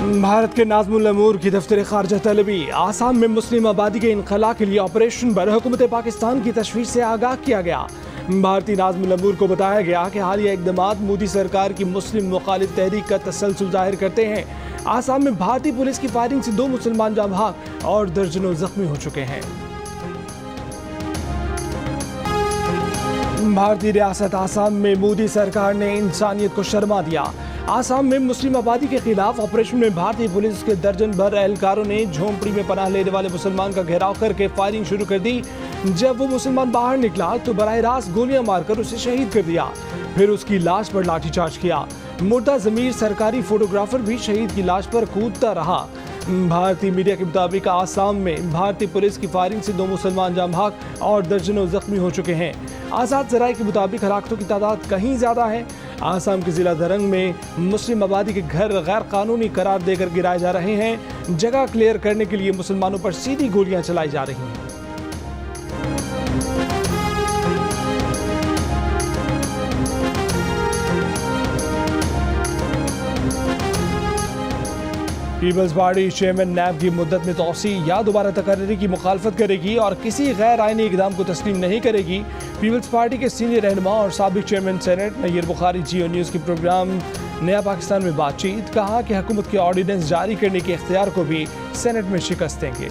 भारत के नाज़मुल अमूर की दफ्तर खारजा तलबी आसाम में मुस्लिम आबादी के इनखला के लिए ऑपरेशन पर हुकूमत पाकिस्तान की तशवीश से आगाह किया गया। भारतीय नाज़मुल अमूर को बताया गया कि हालिया इक़दामात मोदी सरकार की मुस्लिम मुखालिफ तहरीक का तसलसल जाहिर करते हैं। आसाम में भारतीय पुलिस की फायरिंग से 2 मुसलमान जाँ बहक और दर्जनों जख्मी हो चुके हैं। भारतीय रियासत आसाम में मोदी सरकार ने इंसानियत को शर्मा दिया। आसाम में मुस्लिम आबादी के खिलाफ ऑपरेशन में भारतीय पुलिस के दर्जन भर एहलकारों ने झोंपड़ी में पनाह लेने वाले मुसलमान का घेराव करके फायरिंग शुरू कर दी। जब वो मुसलमान बाहर निकला तो बराह रास्त गोलियां मारकर उसे शहीद कर दिया, फिर उसकी लाश पर लाठीचार्ज किया। मुर्दा जमीर सरकारी फोटोग्राफर भी शहीद की लाश पर कूदता रहा। भारतीय मीडिया के मुताबिक आसाम में भारतीय पुलिस की फायरिंग से 2 मुसलमान जाँ बहक और दर्जनों जख्मी हो चुके हैं। आज़ाद ज़राए के मुताबिक हलाकतों की तादाद कहीं ज़्यादा है। आसाम के जिला दरंग में मुस्लिम आबादी के घर गैर कानूनी करार देकर गिराए जा रहे हैं। जगह क्लियर करने के लिए मुसलमानों पर सीधी गोलियां चलाई जा रही हैं। पीपल्स पार्टी चेयरमैन नैब की मुद्दत में तोसी या दोबारा तकर्री की मुखालफत करेगी और किसी गैर आईनी इकदाम को तस्लीम नहीं करेगी। पीपल्स पार्टी के सीनियर रहनुमा और साबिक चेयरमैन सेनेट नय्यर बुखारी जियो न्यूज़ के प्रोग्राम नया पाकिस्तान में बातचीत कहा कि हुकूमत के ऑर्डिनेंस जारी करने के इख्तियार को भी सेनेट में शिकस्त देंगे।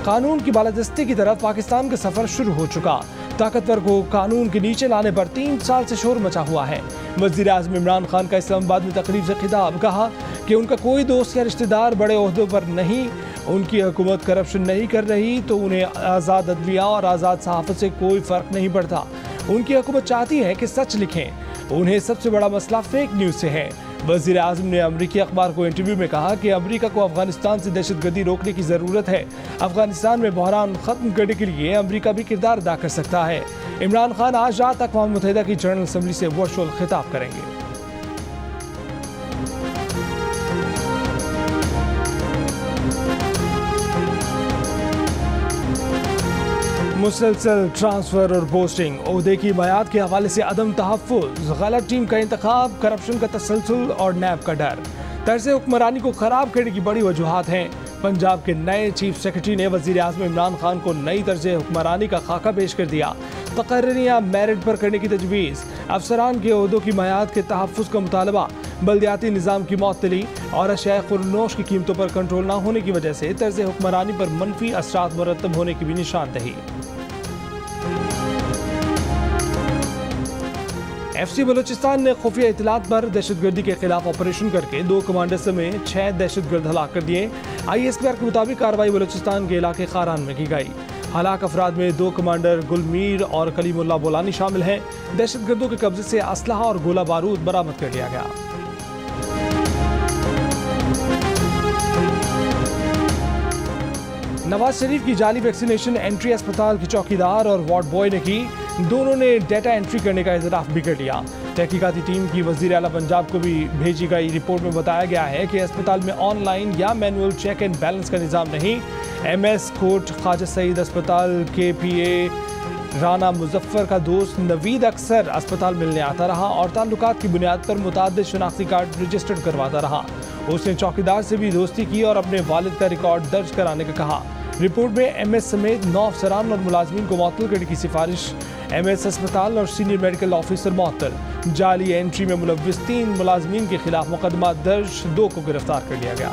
कानून की बालादस्ती की तरफ पाकिस्तान का सफर शुरू हो चुका। ताकतवर को कानून के नीचे लाने पर 3 साल से शोर मचा हुआ है। वज़ीर आज़म इमरान खान का इस्लामाबाद में तकरीब से खिताब, कहा कि उनका कोई दोस्त या रिश्तेदार बड़े ओहदों पर नहीं, उनकी हुकूमत करप्शन नहीं कर रही तो उन्हें आज़ाद अदलिया और आज़ाद सहाफ़त से कोई फ़र्क नहीं पड़ता। उनकी हुकूमत चाहती है कि सच लिखें। उन्हें सबसे बड़ा मसला फेक न्यूज़ से है। वज़ीर आज़म ने अमरीकी अखबार को इंटरव्यू में कहा कि अमरीका को अफगानिस्तान से दहशतगर्दी रोकने की ज़रूरत है। अफगानिस्तान में बहरान ख़त्म करने के लिए अमरीका भी किरदार अदा कर सकता है। इमरान खान आज रात अक़वाम मुत्तहिदा की जनरल असम्बली से वर्चुअल खिताब करेंगे। मुसलसल ट्रांसफर और पोस्टिंग, ओहदे की मयाद के हवाले से अदम तहफ़्फ़ुज़, गलत टीम का इंतखाब, करप्शन का तसलसल और नैब का डर तर्ज़ हुक्मरानी को ख़राब करने की बड़ी वजूहात हैं। पंजाब के नए चीफ सेक्रेटरी ने वज़ीर आज़म इमरान खान को नई तर्ज़ हुक्मरानी का खाका पेश कर दिया। तकर्रियाँ मेरिट पर करने की तजवीज़, अफसरान के ओहदों की मयाद के तहफ़्फ़ुज़ का मुतालबा, बल्दियाती निज़ाम की मुअत्तली और अशिया खुर्नोश की कीमतों पर कंट्रोल न होने की वजह से तर्ज़ हुक्मरानी पर मनफी असरात मुरतब होने की भी निशानदही। FC बलूचिस्तान ने खुफिया इतलात पर दहशतगर्दी के खिलाफ ऑपरेशन करके 2 कमांडर समेत 6 दहशतगर्द हलाक कर दिए। ISPR के मुताबिक कार्रवाई बलूचिस्तान के इलाके खारान में की गई। हलाक अफराद में 2 कमांडर गुलमीर और कलीमुल्लाह बोलानी शामिल हैं। दहशतगर्दों के कब्जे से असलहा और गोला बारूद बरामद कर लिया गया। नवाज शरीफ की जाली वैक्सीनेशन एंट्री अस्पताल की चौकीदार और वार्ड बॉय ने की। दोनों ने डेटा एंट्री करने का इतराफ भी कर लिया। तहकीकाती टीम की वज़ीर आला पंजाब को भी भेजी गई रिपोर्ट में बताया गया है कि अस्पताल में ऑनलाइन या मैनुअल चेक एंड बैलेंस का निज़ाम नहीं। MS कोट ख्वाजा सईद अस्पताल के PA राना मुजफ्फर का दोस्त नवीद अक्सर अस्पताल मिलने आता रहा और ताल्लुकात की बुनियाद पर मुताद्दिद शनाख्ती कार्ड रजिस्टर्ड करवाता रहा। उसने चौकीदार से भी दोस्ती की और अपने वालिद का रिकॉर्ड दर्ज कराने का कहा। रिपोर्ट में MS समेत 9 अफसरान और मुलाजमीन को मुअत्तल करने की सिफारिश। MS अस्पताल और सीनियर मेडिकल ऑफिसर मुअत्तल। जाली एंट्री में मुलव्विस 3 मुलाजमीन के खिलाफ मुकदमा दर्ज, 2 को गिरफ्तार कर लिया गया।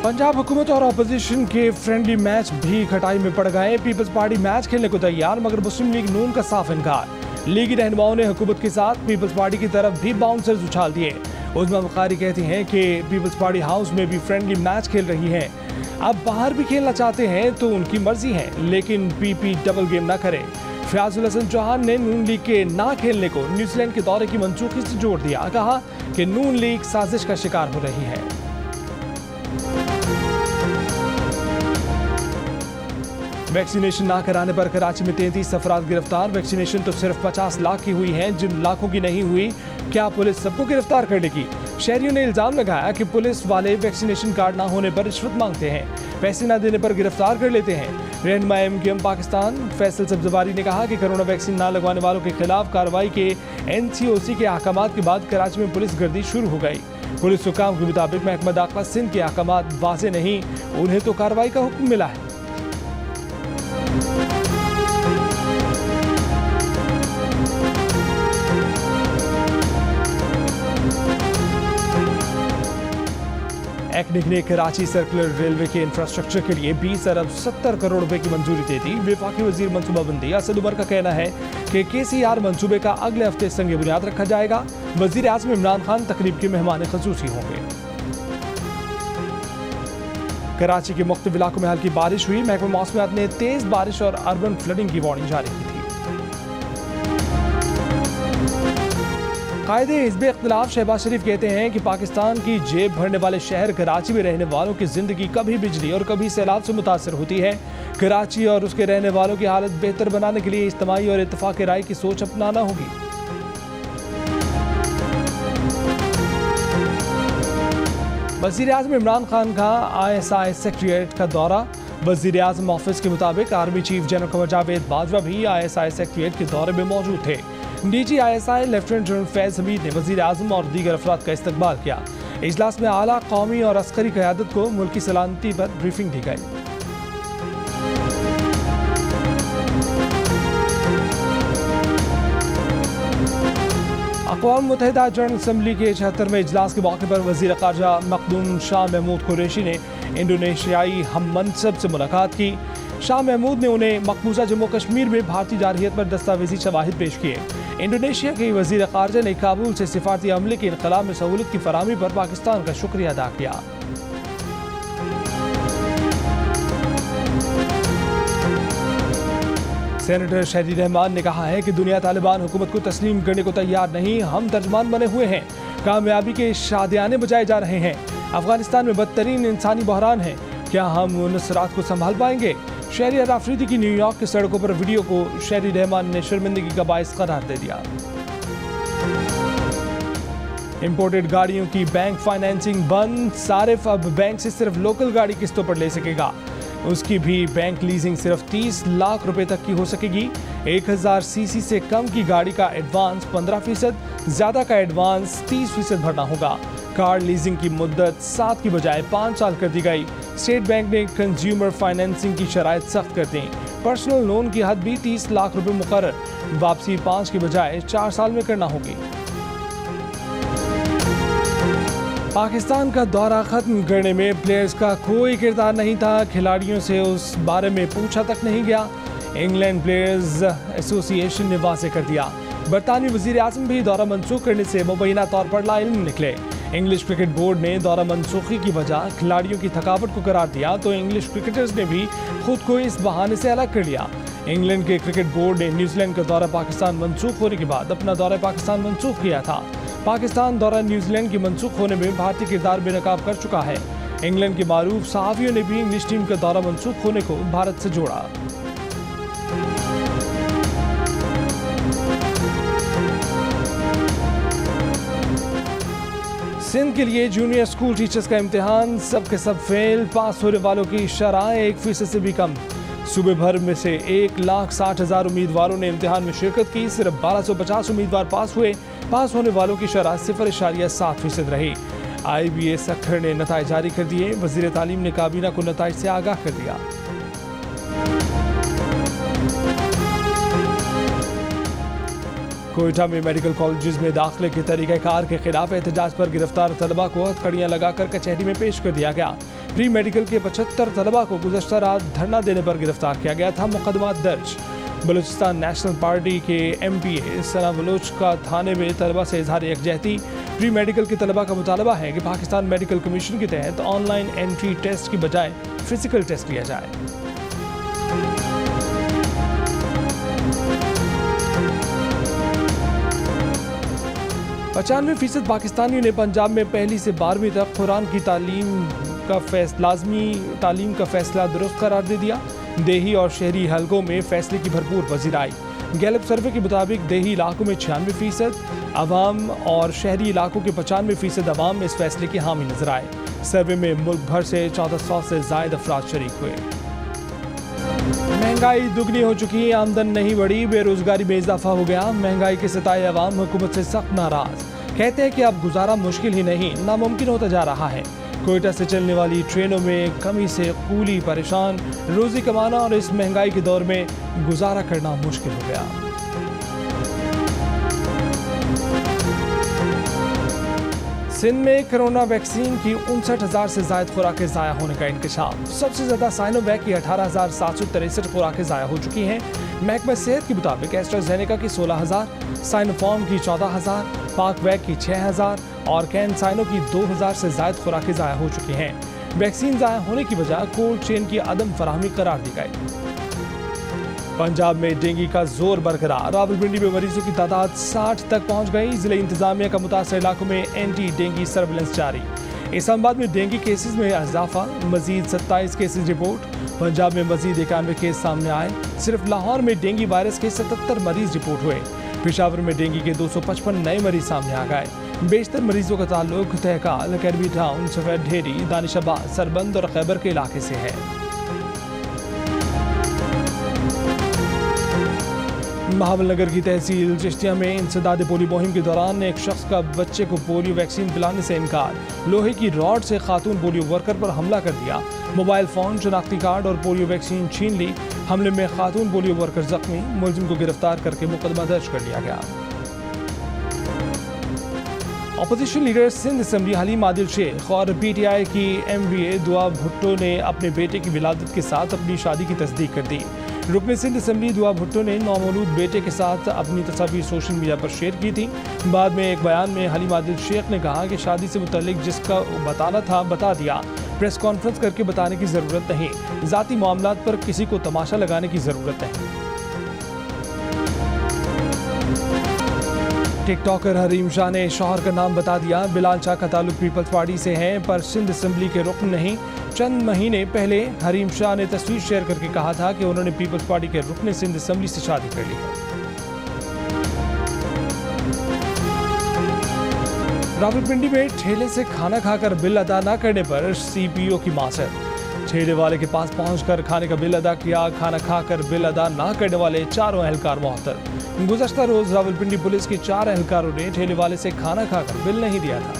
पंजाब हुकूमत और अपोजिशन के फ्रेंडली मैच भी खटाई में पड़ गए। पीपल्स पार्टी मैच खेलने को तैयार, मगर मुस्लिम लीग नून का साफ इनकार। लीगी रहनुमाओं ने हुकूमत के साथ पीपल्स पार्टी की तरफ भी बाउंसर्स उछाल दिए। उज़मा बुखारी कहती हैं कि पीपल्स पार्टी हाउस में भी फ्रेंडली मैच खेल रही हैं। अब बाहर भी खेलना चाहते हैं तो उनकी मर्जी है, लेकिन PP डबल गेम ना करें। फयाजुल हसन चौहान ने नून लीग के ना खेलने को न्यूजीलैंड के दौरे की मनसूखी से जोड़ दिया। कहा कि नून लीग साजिश का शिकार हो रही है। वैक्सीनेशन ना कराने पर कराची में 33 अफराद गिरफ्तार। वैक्सीनेशन तो सिर्फ 50 लाख की हुई है, जिन लाखों की नहीं हुई क्या पुलिस सबको गिरफ्तार कर लेगी? शहरियों ने इल्जाम लगाया कि पुलिस वाले वैक्सीनेशन कार्ड ना होने पर रिश्वत मांगते हैं, पैसे ना देने पर गिरफ्तार कर लेते हैं। रहनुमा MQM पाकिस्तान फैसल सब्जवारी ने कहा कि कोरोना वैक्सीन ना लगवाने वालों के खिलाफ कार्रवाई के NCOC के अहकामात के बाद कराची में पुलिस गर्दी शुरू हो गई। पुलिस हुकाम के मुताबिक महकमा दाखिला सिंध के अहकामात वाज़ेह नहीं, उन्हें तो कार्रवाई का हुक्म मिला है। एक्निक ने कराची सर्कुलर रेलवे के इंफ्रास्ट्रक्चर के लिए 20 अरब 70 करोड़ रुपए की मंजूरी दे दी। वफाकी वजीर मनसूबाबंदी असद उमर का कहना है कि KCR मंसूबे का अगले हफ्ते संग बुनियाद रखा जाएगा। वजीर आज़म इमरान खान तकरीब के मेहमान खसूसी होंगे। कराची के मुख्तलिफ इलाकों में हल्की बारिश हुई। महकमा मौसमियात ने तेज बारिश और अर्बन फ्लडिंग की वार्निंग जारी की थी। कायदे हिज़्ब इख्तिलाफ शहबाज शरीफ कहते हैं कि पाकिस्तान की जेब भरने वाले शहर कराची में रहने वालों की जिंदगी कभी बिजली और कभी सैलाब से मुतासर होती है। कराची और उसके रहने वालों की हालत बेहतर बनाने के लिए इज्तिमाई और इत्तफाक़ राय की सोच अपनाना होगी। वज़ीर आज़म इमरान खान का ISI सेक्रेटेरिएट का दौरा। वज़ीर आज़म ऑफिस के मुताबिक army chief general Qamar Javed Bajwa भी ISI सेक्रेटेरिएट के दौरे में मौजूद थे। DG ISI lieutenant general Faiz Hamid ने वज़ीर आज़म और दीगर अफराद का इस्तकबाल किया। इजलास में आला कौमी और अस्करी क़यादत को मुल्की सलामती पर ब्रीफिंग दी गई। अक़वाम मुत्तहिदा जनरल असम्बली के 76वें इजलास के मौके पर वज़ीर ख़ारजा मखदूम शाह महमूद कुरैशी ने इंडोनेशियाई हम मनसब से मुलाकात की। शाह महमूद ने उन्हें मकबूजा जम्मू कश्मीर में भारतीय जारहियत पर दस्तावेजी शवाहिद पेश किए। इंडोनेशिया के वज़ीर ख़ारजा ने काबुल से सिफारती अमले के इनक़लाब में सहूलत की फराहमी पर पाकिस्तान का शुक्रिया अदा किया। सेनेटर शहरी रहमान ने कहा है कि दुनिया तालिबान हुकूमत को तस्लीम करने को तैयार नहीं, हम तर्जमान बने हुए हैं। कामयाबी के शादियाने बजाए जा रहे हैं। अफगानिस्तान में बदतरीन इंसानी बहरान है, क्या हम नुसरात को संभाल पाएंगे? शहरी अफरीदी की न्यूयॉर्क की सड़कों पर वीडियो को शहरी रहमान ने शर्मिंदगी का बाइस करार दे दिया। इंपोर्टेड गाड़ियों की बैंक फाइनेंसिंग बंद। सारिफ अब बैंक से सिर्फ लोकल गाड़ी किस्तों पर ले सकेगा। उसकी भी बैंक लीजिंग सिर्फ 30 लाख रुपए तक की हो सकेगी। 1000 सीसी से कम की गाड़ी का एडवांस 15%, ज्यादा का एडवांस 30% भरना होगा। कार लीजिंग की मुद्दत 7 की बजाय 5 साल कर दी गई। स्टेट बैंक ने कंज्यूमर फाइनेंसिंग की शराइत सख्त कर दी। पर्सनल लोन की हद भी 30 लाख रुपए मुकर्रर, वापसी 5 की बजाय 4 साल में करना होगी। पाकिस्तान का दौरा खत्म करने में प्लेयर्स का कोई किरदार नहीं था। खिलाड़ियों से उस बारे में पूछा तक नहीं गया। इंग्लैंड प्लेयर्स एसोसिएशन ने वाज़ेह कर दिया। बरतानवी वज़ीर आज़म भी दौरा मनसूख करने से मुबैना तौर पर लाइल्म निकले। इंग्लिश क्रिकेट बोर्ड ने दौरा मनसूखी की वजह खिलाड़ियों की थकावट को करार दिया, तो इंग्लिश क्रिकेटर्स ने भी खुद को इस बहाने से अलग कर लिया। इंग्लैंड के क्रिकेट बोर्ड ने न्यूजीलैंड का दौरा पाकिस्तान मनसूख होने के बाद अपना दौरा पाकिस्तान मनसूख किया था। पाकिस्तान दौरा न्यूजीलैंड की मनसूख होने में भारतीय किरदार बेनकाब कर चुका है। इंग्लैंड के मारूफ सहाफ़ियों ने भी इंग्लिश टीम का दौरा मनसूख होने को भारत से जोड़ा। सिंध के लिए जूनियर स्कूल टीचर्स का इम्तिहान सब के सब फेल। पास होने वालों की शरह 1% से भी कम। सूबे भर में से 1,60,000 उम्मीदवारों ने इम्तिहान में शिरकत की। सिर्फ 1250 उम्मीदवार पास हुए। पास होने वालों की शरह 0.7% रही। IBA अखर ने नताइज जारी कर दिए। वज़ीर तालीम ने काबीना को नताइज से आगाह कर दिया। कोयटा में मेडिकल कॉलेजेस में दाखिले के तरीक़ाकार के खिलाफ एहतजाज पर गिरफ्तार तलबा को हथकड़ियाँ लगाकर कचहरी में पेश कर दिया गया। प्री मेडिकल के 75 तलबा को गुज़श्ता रात धरना देने पर गिरफ्तार किया गया था। मुकदमा दर्ज। बलूचिस्तान नेशनल पार्टी के MPA सना बलोच का थाने में तलबा से इजहार यकजहती। प्री मेडिकल के तलबा का मुतालबा है कि पाकिस्तान मेडिकल कमीशन के तहत ऑनलाइन एंट्री टेस्ट की बजाय फिजिकल टेस्ट लिया जाए। पचानवे % पाकिस्तानियों ने पंजाब में 1ली से 12वीं तक कुरान की लाजमी तालीम का फैसला दुरुस्त करार दे दिया। देही और शहरी हलकों में फैसले की भरपूर पजीराई। गैलप सर्वे के मुताबिक देही इलाकों में 96%, अवाम और शहरी इलाकों के 95% अवाम इस फैसले के हामी नजर आए। सर्वे में मुल्क भर से 1400 से ज्यादा अफराद शरीक हुए। महंगाई दुगनी हो चुकी, आमदन नहीं बढ़ी, बेरोजगारी में इजाफा हो गया। महंगाई के सताए अवाम हुकूमत से सख्त नाराज, कहते हैं कि अब गुजारा मुश्किल ही नहीं नामुमकिन होता जा रहा है। कोयटा से चलने वाली ट्रेनों में कमी से कूली परेशान, रोजी कमाना और इस महंगाई के दौर में गुजारा करना मुश्किल हो गया। सिंध में कोरोना वैक्सीन की 59,000 से ज्यादा खुराकें ज़ाया होने का इंकशाफ। सबसे ज्यादा साइनोवैक की 18,763 खुराकें ज़ाया हो चुकी हैं। महकमा सेहत के मुताबिक एस्ट्राजेनेका की 16,000, साइनोफॉर्म की 14,000, पाकवैक की 6,000 और कैनसाइनो की 2,000 से ज्यादा खुराकें ज़ाया हो चुकी हैं। वैक्सीन ज़ाया होने की वजह कोल्ड चेन की अदम फराहमी करार दी गई। पंजाब में डेंगू का जोर बरकरार, रावलपिंडी में मरीजों की तादाद 60 तक पहुंच गई। जिले इंतजामिया का मुतासर इलाकों में एंटी डेंगू सर्विलेंस जारी। इस्लामाबाद में डेंगू केसेस में इजाफा, मजीद 27 केसेस रिपोर्ट। पंजाब में मजीद 91 केस सामने आए। सिर्फ लाहौर में डेंगू वायरस के 77 मरीज रिपोर्ट हुए। पेशावर में डेंगू के 255 नए मरीज सामने आ गए। बेशतर मरीजों का ताल्लुक तहकाल, अकेडमी टाउन, सफेद ढेरी, दानिशाबाद, सरबंद और खैबर के इलाके से है। महाबलनगर की तहसील चिश्तिया में इंसदाद पोलियो मुहिम के दौरान एक शख्स का बच्चे को पोलियो वैक्सीन पिलाने से इनकार, लोहे की रॉड से खातून पोलियो वर्कर पर हमला कर दिया। मोबाइल फोन, शनाख्ती कार्ड और पोलियो वैक्सीन छीन ली। हमले में खातून पोलियो वर्कर जख्मी, मुलजिम को गिरफ्तार करके मुकदमा दर्ज कर लिया गया। Opposition leader Sindh assembly Haleem Adil Sheikh और PTI की MBA दुआ भुट्टो ने अपने बेटे की विलादत के साथ अपनी शादी की तस्दीक कर दी। रुकन सिंध असेंबली दुआ भुट्टो ने नौमौलूद बेटे के साथ अपनी तस्वीर सोशल मीडिया पर शेयर की थी। बाद में एक बयान में हलीम आदिल शेख ने कहा कि शादी से मुतल्लिक जिसका बताना था बता दिया, प्रेस कॉन्फ्रेंस करके बताने की ज़रूरत नहीं, ज़ाती मामलात पर किसी को तमाशा लगाने की ज़रूरत नहीं। टिकटॉकर हरीम शाह ने शौहर का नाम बता दिया। बिलाल शाह का ताल्लुक पीपल्स पार्टी से है पर सिंध असेंबली के रुकन नहीं। चंद महीने पहले हरीम शाह ने तस्वीर शेयर करके कहा था कि उन्होंने पीपल्स पार्टी के रुकन सिंध असेंबली से शादी कर ली है। रावलपिंडी में ठेले से खाना खाकर बिल अदा न करने पर CPO की मासर। ठेले वाले के पास पहुंचकर खाने का बिल अदा किया। खाना खाकर बिल अदा न करने वाले 4 एहलकार मुअत्तल। गुज़श्ता रोज रावलपिंडी पुलिस के 4 एहलकारों ने ठेले वाले से खाना खाकर बिल नहीं दिया था।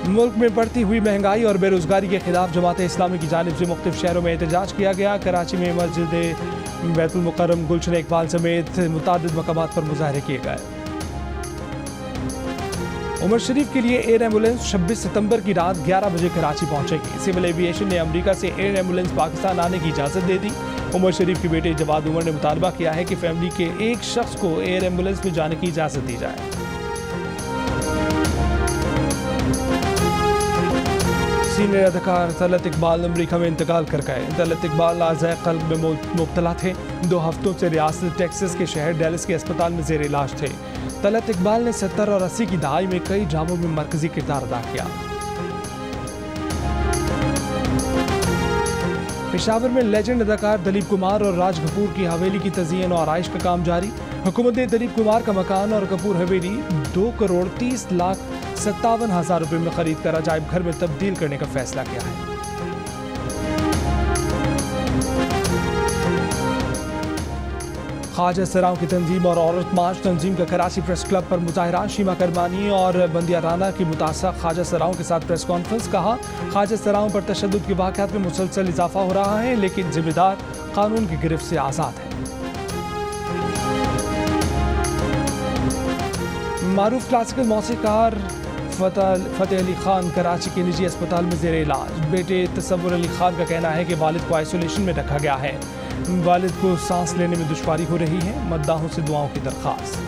मुल्क में बढ़ती हुई महंगाई और बेरोजगारी के खिलाफ जमात इस्लामी की जानिब से मुख्तलिफ शहरों में एहतजाज किया गया। कराची में मस्जिद बैतुल मुकर्रम, गुलशन इकबाल समेत मुतादिद मकामात पर मुजाहरे किए गए। उमर शरीफ के लिए एयर एम्बुलेंस 26 सितंबर की रात 11 बजे कराची पहुंचेगी। सिविल एविएशन ने अमेरिका से एयर एम्बुलेंस पाकिस्तान आने की इजाज़त दे दी। उमर शरीफ के बेटे जवाद उमर ने मुतालबा किया है कि फैमिली के एक शख्स को एयर एम्बुलेंस में जाने की इजाज़त दी जाए। सीनियर अदाकार तलत इकबाल अमेरिका में इंतकाल कर गए। तलत इकबाल आज़ाए क़ल्ब में मुब्तला थे। 2 हफ्तों से रियासत टेक्सास के शहर डैलस के अस्पताल में ज़ेर इलाज थे। तलत इकबाल ने 70 और 80 की दहाई में कई ड्रामों में मरकजी किरदार अदा किया। पेशावर में लेजेंड अदाकार दिलीप कुमार और राज कपूर की हवेली की तज़यीन और आराइश का काम जारी। हुकूमत ने दिलीप कुमार का मकान और कपूर हवेली 2,30,57,000 रुपए में खरीद कर अजायब घर में तब्दील करने का फैसला किया है। ख्वाजा सराओं की तंजीम और औरत मार्च तंजीम का कराची प्रेस क्लब पर मुजाहरा। शीमा करमानी और बंदिया राना की मुतासा ख्वाजा सराओं के साथ प्रेस कॉन्फ्रेंस। कहा, ख्वाजा सराओं पर तशद्दुद के वाक़यात में मुसलसल इजाफा हो रहा है लेकिन जिम्मेदार कानून की गिरफ्त से आज़ाद है। मारूफ क्लासिकल मौसीकार फतेह अली खान कराची के निजी अस्पताल में ज़ेर इलाज। बेटे तसव्वुर अली खान का कहना है कि वालिद को आइसोलेशन में रखा गया है। वालिद को सांस लेने में दुश्वारी हो रही है। मद्दाहों से दुआओं की दरख्वास्त।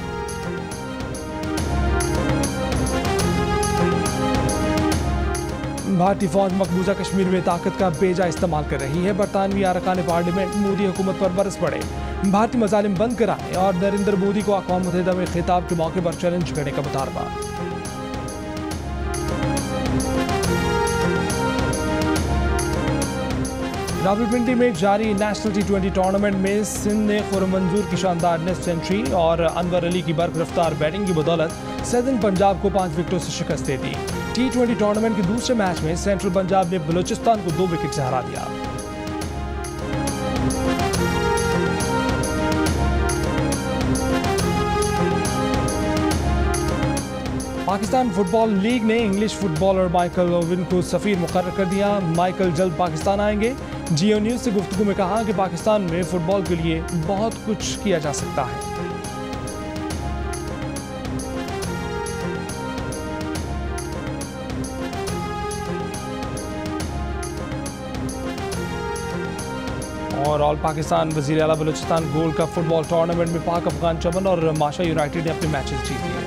भारतीय फौज मकबूजा कश्मीर में ताकत का बेजा इस्तेमाल कर रही है। बरतानवी अरकान पार्लियामेंट मोदी हुकूमत पर बरस पड़े। भारतीय मजालिम बंद कराने और नरेंद्र मोदी को अक़वाम मुत्तहिदा में खिताब के मौके पर चैलेंज करने का मुतालबा। रावलपिंडी में जारी नेशनल T20 टूर्नामेंट में सिंध ने खुर्रम मंजूर की शानदार नेट सेंचुरी और अनवर अली की बर्फ रफ्तार बैटिंग की बदौलत सदर्न पंजाब को 5 विकेटों से शिकस्त दे दी। T20 टूर्नामेंट के दूसरे मैच में सेंट्रल पंजाब ने बलूचिस्तान को 2 विकेट से हरा दिया। पाकिस्तान फुटबॉल लीग ने इंग्लिश फुटबॉलर माइकल ओवन को सफीर मुकर्रर कर दिया। माइकल जल्द पाकिस्तान आएंगे। जियो न्यूज़ से गुफ्तगू में कहा कि पाकिस्तान में फुटबॉल के लिए बहुत कुछ किया जा सकता है। और ऑल पाकिस्तान वजीर आला Balochistan gold cup football tournament में पाक अफगान चमन और माशा यूनाइटेड ने अपने मैचेस जीत लिए।